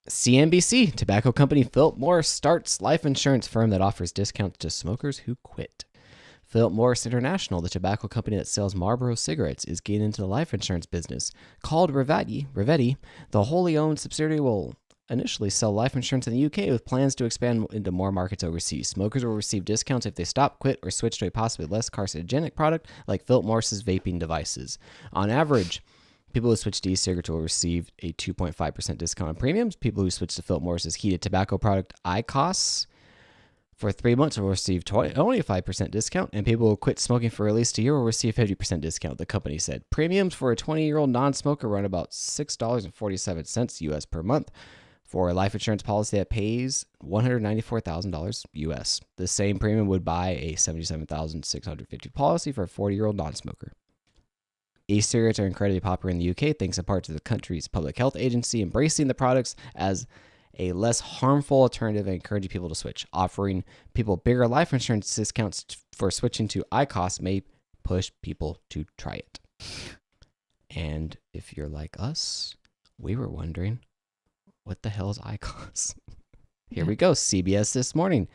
CNBC, tobacco company Philip Morris starts life insurance firm that offers discounts to smokers who quit. Philip Morris International, the tobacco company that sells Marlboro cigarettes, is getting into the life insurance business. Called Rivetti, the wholly owned subsidiary will initially sell life insurance in the UK with plans to expand into more markets overseas. Smokers will receive discounts if they stop, quit, or switch to a possibly less carcinogenic product like Philip Morris's vaping devices. On average, people who switch to e-cigarettes will receive a 2.5% discount on premiums. People who switch to Philip Morris's heated tobacco product IQOS for 3 months will receive only a 5% discount, and people who quit smoking for at least a year will receive a 50% discount, the company said. Premiums for a 20-year-old non-smoker run about $6.47 US per month for a life insurance policy that pays $194,000 US. The same premium would buy a $77,650 policy for a 40-year-old non-smoker. E-cigarettes are incredibly popular in the UK thanks in part to the country's public health agency embracing the products as a less harmful alternative and encouraging people to switch. Offering people bigger life insurance discounts for switching to IQOS may push people to try it. And if you're like us, we were wondering, what the hell is IQOS? Here we go. CBS this morning.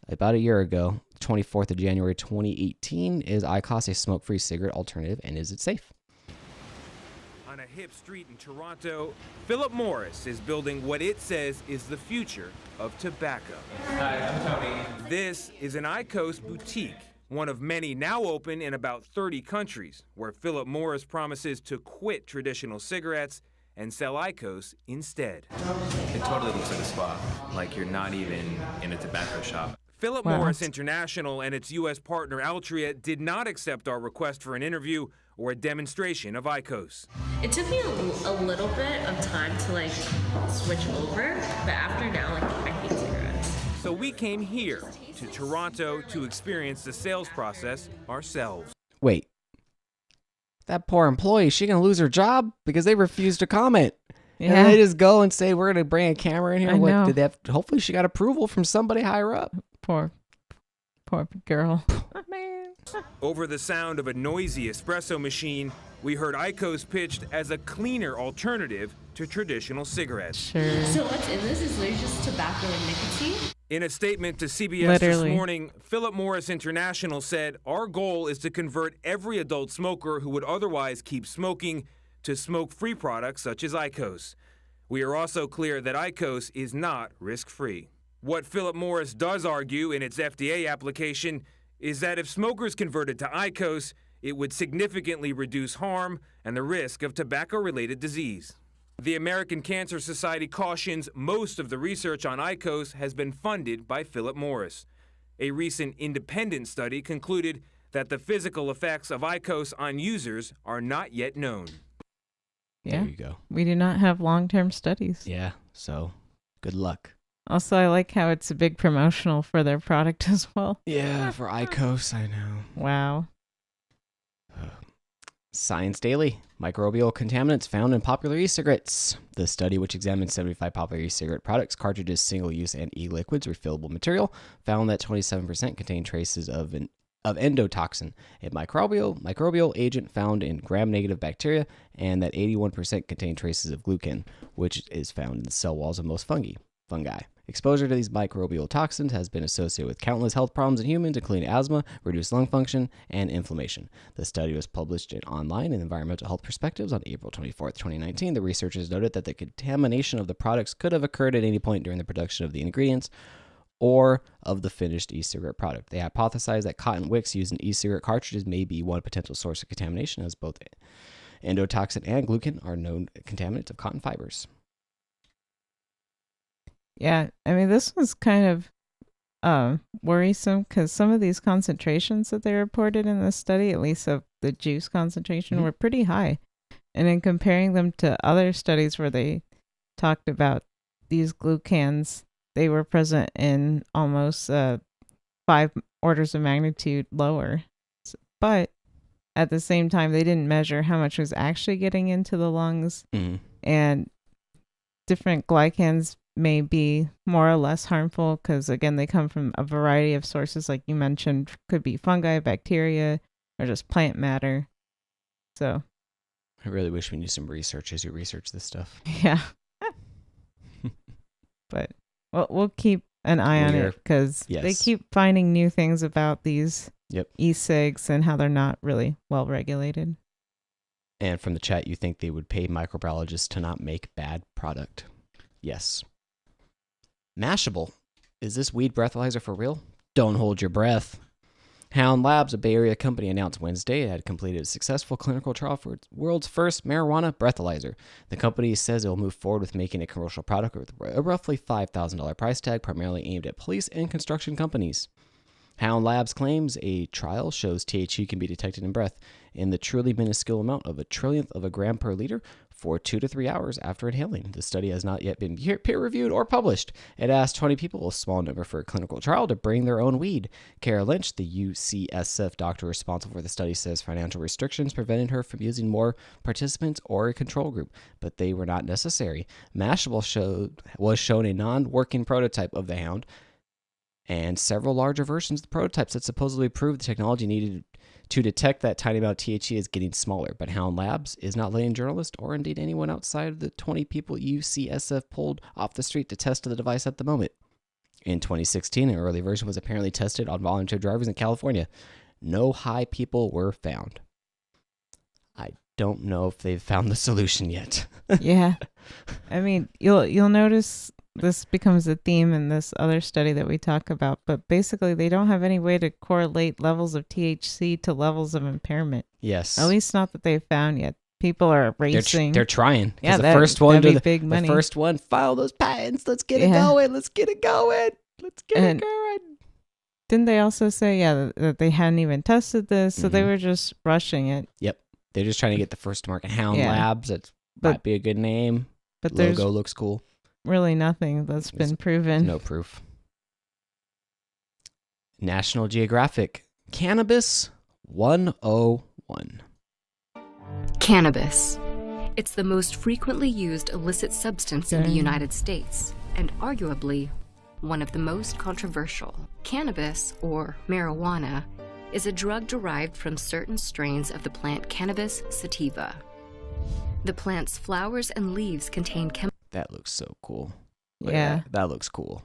About a year ago, 24th of January 2018, is IQOS a smoke-free cigarette alternative, and is it safe? On a hip street in Toronto, Philip Morris is building what it says is the future of tobacco. Hi, I'm Tony. This is an IQOS boutique, one of many now open in about 30 countries, where Philip Morris promises to quit traditional cigarettes and sell IQOS instead. It totally looks like a spa, like you're not even in a tobacco shop. Philip Morris International and its U.S. partner Altria did not accept our request for an interview or a demonstration of IQOS. It took me a little bit of time to switch over, but after now, I hate cigarettes. So we came here to Toronto to experience the sales process ourselves. Wait. That poor employee, she gonna lose her job because they refused to comment. Yeah. And they just go and say, we're gonna bring a camera in here. What did they have? Hopefully she got approval from somebody higher up. Poor girl. Oh, man. Over the sound of a noisy espresso machine, we heard IQOS pitched as a cleaner alternative to traditional cigarettes. Sure. So what's in this is there's just tobacco and nicotine? In a statement to CBS this morning, Philip Morris International said, our goal is to convert every adult smoker who would otherwise keep smoking to smoke-free products such as IQOS. We are also clear that IQOS is not risk-free. What Philip Morris does argue in its FDA application is that if smokers converted to IQOS, it would significantly reduce harm and the risk of tobacco-related disease. The American Cancer Society cautions most of the research on IQOS has been funded by Philip Morris. A recent independent study concluded that the physical effects of IQOS on users are not yet known. Yeah. There you go. We do not have long-term studies. Yeah, so good luck. Also, I like how it's a big promotional for their product as well. Yeah, for IQOS, I know. Wow. Science Daily. Microbial contaminants found in popular e-cigarettes. The study, which examined 75 popular e-cigarette products, cartridges, single-use, and e-liquids, refillable material, found that 27% contained traces of endotoxin, a microbial agent found in gram-negative bacteria, and that 81% contained traces of glucan, which is found in the cell walls of most fungi. Exposure to these microbial toxins has been associated with countless health problems in humans, including asthma, reduced lung function, and inflammation. The study was published online in Environmental Health Perspectives on April 24, 2019. The researchers noted that the contamination of the products could have occurred at any point during the production of the ingredients or of the finished e-cigarette product. They hypothesized that cotton wicks used in e-cigarette cartridges may be one potential source of contamination, as both endotoxin and glucan are known contaminants of cotton fibers. Yeah, I mean, this was kind of worrisome because some of these concentrations that they reported in this study, at least of the juice concentration, were pretty high. And in comparing them to other studies where they talked about these glucans, they were present in almost 5 orders of magnitude lower. But at the same time, they didn't measure how much was actually getting into the lungs. Mm-hmm. And different glycans may be more or less harmful because, again, they come from a variety of sources, like you mentioned. Could be fungi, bacteria, or just plant matter. So I really wish we knew some researchers who research this stuff. Yeah. But we'll keep an eye on it because they keep finding new things about these e-cigs and how they're not really well regulated. And from the chat, you think they would pay microbiologists to not make bad product? Yes. Mashable. Is this weed breathalyzer for real? Don't hold your breath. Hound Labs, a Bay Area company, announced Wednesday it had completed a successful clinical trial for its world's first marijuana breathalyzer. The company says it will move forward with making a commercial product with a roughly $5,000 price tag, primarily aimed at police and construction companies. Hound Labs claims a trial shows THC can be detected in breath in the truly minuscule amount of a trillionth of a gram per liter for 2 to 3 hours after inhaling. The study has not yet been peer-reviewed or published. It asked 20 people, a small number for a clinical trial, to bring their own weed. Kara Lynch, the UCSF doctor responsible for the study, says financial restrictions prevented her from using more participants or a control group, but they were not necessary. Mashable was shown a non-working prototype of the Hound, and several larger versions of the prototypes that supposedly proved the technology needed to detect that tiny amount of THC is getting smaller. But Hound Labs is not letting journalists or indeed anyone outside of the 20 people UCSF pulled off the street to test the device at the moment. In 2016, an early version was apparently tested on volunteer drivers in California. No high people were found. I don't know if they've found the solution yet. Yeah. I mean, you'll notice this becomes a theme in this other study that we talk about, but basically they don't have any way to correlate levels of THC to levels of impairment. Yes. At least not that they've found yet. People are racing. They're trying. Yeah, the first one, big money. The first one, file those patents. Let's get it going. Let's get it going. It going. Didn't they also say, that they hadn't even tested this, so they were just rushing it? Yep. They're just trying to get the first to market. Hound Labs, that might be a good name. But logo looks cool. Really nothing that's been proven. No proof. National Geographic. Cannabis 101. Cannabis. It's the most frequently used illicit substance in the United States, and arguably one of the most controversial. Cannabis, or marijuana, is a drug derived from certain strains of the plant Cannabis sativa. The plant's flowers and leaves contain That looks so cool. That looks cool.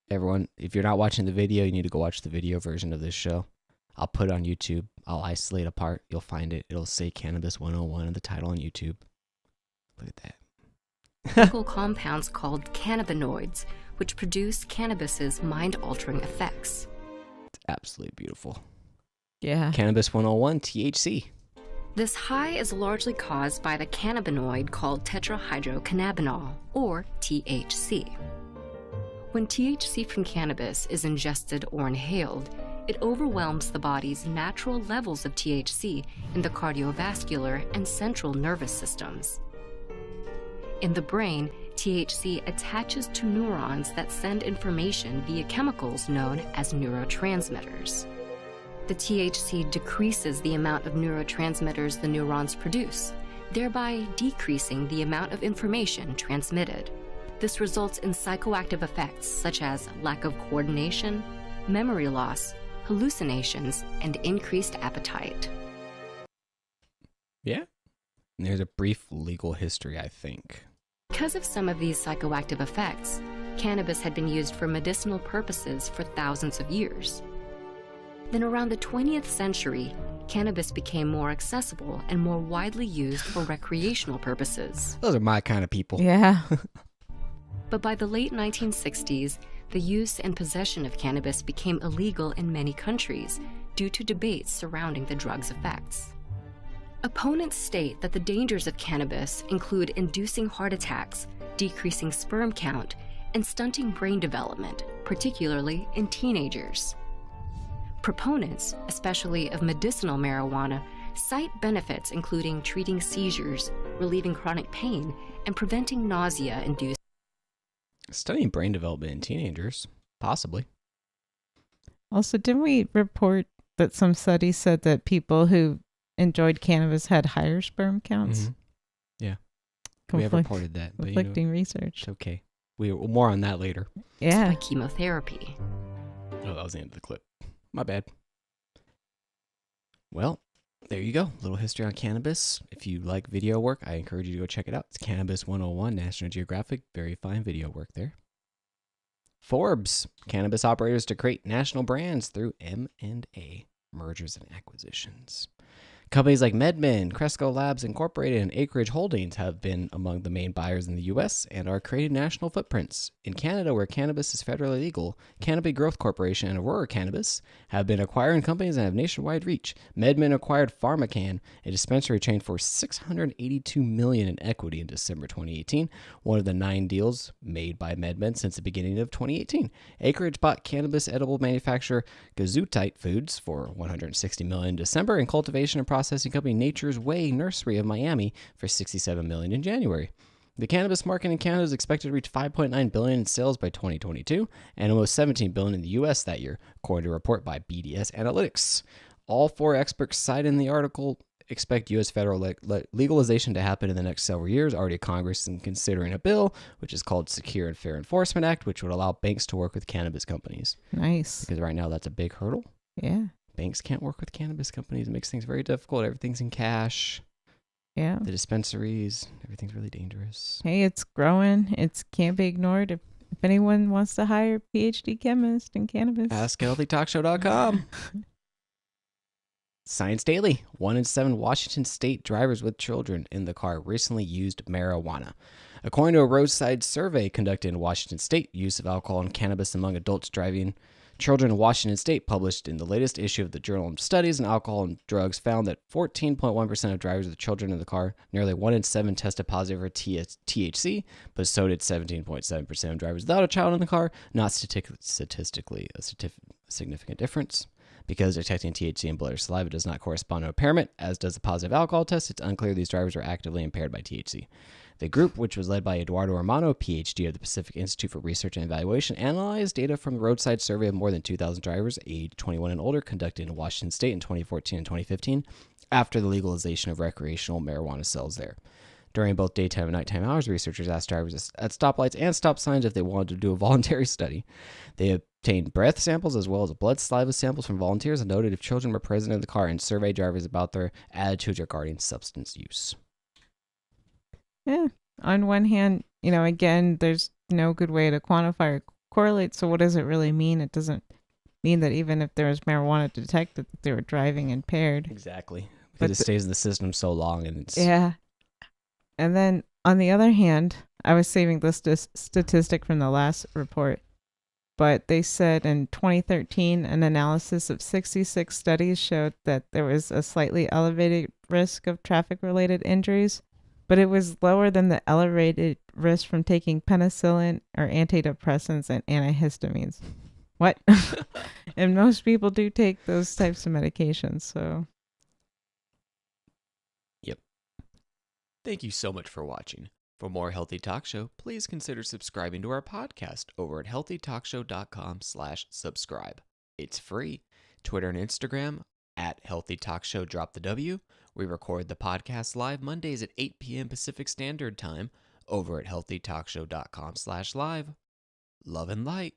Everyone, if you're not watching the video, you need to go watch the video version of this show. I'll put it on YouTube. I'll isolate a part. You'll find it. It'll say Cannabis 101 in the title on YouTube. Look at that. chemical compounds called cannabinoids, which produce cannabis's mind-altering effects. It's absolutely beautiful. Yeah. Cannabis 101, THC. This high is largely caused by the cannabinoid called tetrahydrocannabinol, or THC. When THC from cannabis is ingested or inhaled, it overwhelms the body's natural levels of THC in the cardiovascular and central nervous systems. In the brain, THC attaches to neurons that send information via chemicals known as neurotransmitters. The THC decreases the amount of neurotransmitters the neurons produce, thereby decreasing the amount of information transmitted. This results in psychoactive effects such as lack of coordination, memory loss, hallucinations, and increased appetite. Yeah. And there's a brief legal history, I think. Because of some of these psychoactive effects, cannabis had been used for medicinal purposes for thousands of years. Then around the 20th century, cannabis became more accessible and more widely used for recreational purposes. Those are my kind of people. Yeah. But by the late 1960s, the use and possession of cannabis became illegal in many countries due to debates surrounding the drug's effects. Opponents state that the dangers of cannabis include inducing heart attacks, decreasing sperm count, and stunting brain development, particularly in teenagers. Proponents, especially of medicinal marijuana, cite benefits including treating seizures, relieving chronic pain, and preventing nausea-induced. Studying brain development in teenagers, possibly. Also, didn't we report that some studies said that people who enjoyed cannabis had higher sperm counts? Mm-hmm. Yeah. We have reported that. Conflicting research. It's okay. More on that later. Yeah. By chemotherapy. Oh, that was the end of the clip. My bad. Well, There you go. Little history on cannabis. If you like video work, I encourage you to go check it out. It's Cannabis 101, National Geographic. Very fine video work there. Forbes. Cannabis operators to create national brands through M&A, mergers and acquisitions. Companies like MedMen, Cresco Labs Incorporated, and Acreage Holdings have been among the main buyers in the U.S. and are creating national footprints. In Canada, where cannabis is federally legal, Canopy Growth Corporation and Aurora Cannabis have been acquiring companies and have nationwide reach. MedMen acquired PharmaCann, a dispensary chain, for $682 million in equity in December 2018, one of the 9 deals made by MedMen since the beginning of 2018. Acreage bought cannabis edible manufacturer Gesundheit Foods for $160 million in December, and cultivation and processing company Nature's Way Nursery of Miami for $67 million in January. The cannabis market in Canada is expected to reach $5.9 billion in sales by 2022 and almost $17 billion in the U.S. that year, according to a report by BDS Analytics. All 4 experts cited in the article expect U.S. federal legalization to happen in the next several years. Already Congress is considering a bill, which is called Secure and Fair Enforcement Act, which would allow banks to work with cannabis companies. Nice. Because right now that's a big hurdle. Yeah. Banks can't work with cannabis companies. It makes things very difficult. Everything's in cash. Yeah. The dispensaries, everything's really dangerous. Hey, it's growing. It can't be ignored. If anyone wants to hire a PhD chemist in cannabis, Ask healthytalkshow.com. Science Daily. 1 in 7 Washington state drivers with children in the car recently used marijuana. According to a roadside survey conducted in Washington state, use of alcohol and cannabis among adults driving children in Washington state, published in the latest issue of the Journal of Studies in Alcohol and Drugs, found that 14.1% of drivers with children in the car, nearly 1 in 7 tested positive for THC, but so did 17.7% of drivers without a child in the car. Not statistically a significant difference. Because detecting THC in blood or saliva does not correspond to impairment, as does a positive alcohol test, it's unclear these drivers are actively impaired by THC. The group, which was led by Eduardo Romano, PhD of the Pacific Institute for Research and Evaluation, analyzed data from the roadside survey of more than 2,000 drivers aged 21 and older conducted in Washington state in 2014 and 2015 after the legalization of recreational marijuana sales there. During both daytime and nighttime hours, researchers asked drivers at stoplights and stop signs if they wanted to do a voluntary study. They obtained breath samples as well as blood saliva samples from volunteers and noted if children were present in the car and surveyed drivers about their attitudes regarding substance use. yeah. On one hand, again, there's no good way to quantify or correlate. So what does it really mean? It doesn't mean that even if there was marijuana detected, that they were driving impaired. Exactly. Because it stays in the system so long. And it's... Yeah. And then on the other hand, I was saving this statistic from the last report, but they said in 2013, an analysis of 66 studies showed that there was a slightly elevated risk of traffic-related injuries, but it was lower than the elevated risk from taking penicillin or antidepressants and antihistamines. What? And most people do take those types of medications, so... Thank you so much for watching. For more Healthy Talk Show, please consider subscribing to our podcast over at healthytalkshow.com/subscribe. It's free. Twitter and Instagram at Healthy Talk Show, drop the W. We record the podcast live Mondays at 8 p.m. Pacific Standard Time over at healthytalkshow.com/live. Love and light.